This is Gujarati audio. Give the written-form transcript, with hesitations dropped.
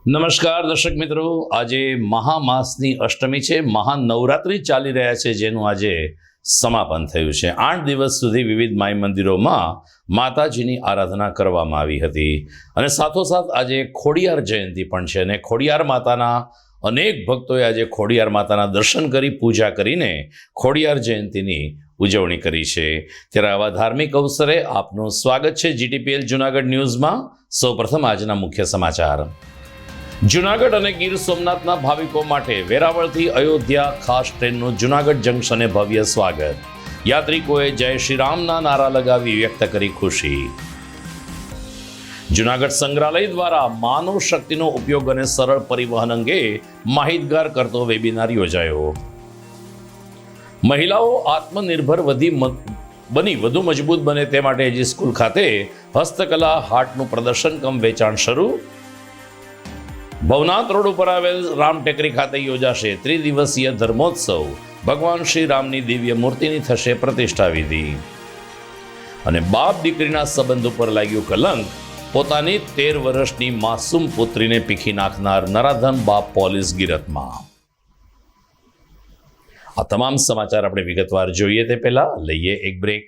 નમસ્કાર દર્શક મિત્રો, આજે મહામાસની અષ્ટમી છે. મહાનવરાત્રિ ચાલી રહ્યા છે, જેનું આજે સમાપન થયું છે. 8 દિવસ સુધી વિવિધ માઈ મંદિરોમાં માતાજીની આરાધના કરવામાં આવી હતી અને સાથોસાથ આજે ખોડિયાર જયંતિ પણ છે અને ખોડિયાર માતાના અનેક ભક્તોએ આજે ખોડિયાર માતાના દર્શન કરી પૂજા કરીને ખોડિયાર જયંતિની ઉજવણી કરી છે. ત્યારે આવા ધાર્મિક અવસરે આપનું સ્વાગત છે GTPL જૂનાગઢ ન્યૂઝમાં. સૌપ્રથમ આજના મુખ્ય સમાચાર. જૂનાગઢ અને ગીર સોમનાથના ભાવિકો માટે વેરાવળથી અયોધ્યા ખાસ ટ્રેનનું જૂનાગઢ જંકશને ભવ્ય સ્વાગત. યાત્રિકોએ જય શ્રી રામના નારા લગાવી વ્યક્ત કરી ખુશી. જૂનાગઢ સંગ્રહાલય દ્વારા માનવ શક્તિનો ઉપયોગ અને સરળ પરિવહન અંગે માહિતગાર કરતો વેબિનાર યોજાયો. મહિલાઓ આત્મનિર્ભર બની વધુ મજબૂત બને તે માટે એજી સ્કૂલ ખાતે હસ્તકલા હાટનું પ્રદર્શન કમ વેચાણ શરૂ. ભવનાથ રોડ ઉપર આવેલ રામ ટેકરી ખાતે યોજાશે ત્રિદિવસીય ધર્મોત્સવ. ભગવાન શ્રી રામની દિવ્ય મૂર્તિની થશે પ્રતિષ્ઠા વિધિ. અને બાપ દીકરીના સંબંધ ઉપર લાગ્યું કલંક. પોતાની 13 વર્ષની માસૂમ પુત્રીને પીખી નાખનાર નરાધમ બાપ પોલીસ ગિરફમાં. આ તમામ સમાચાર આપણે વિગતવાર જોઈએ તે પહેલા લઈએ એક બ્રેક.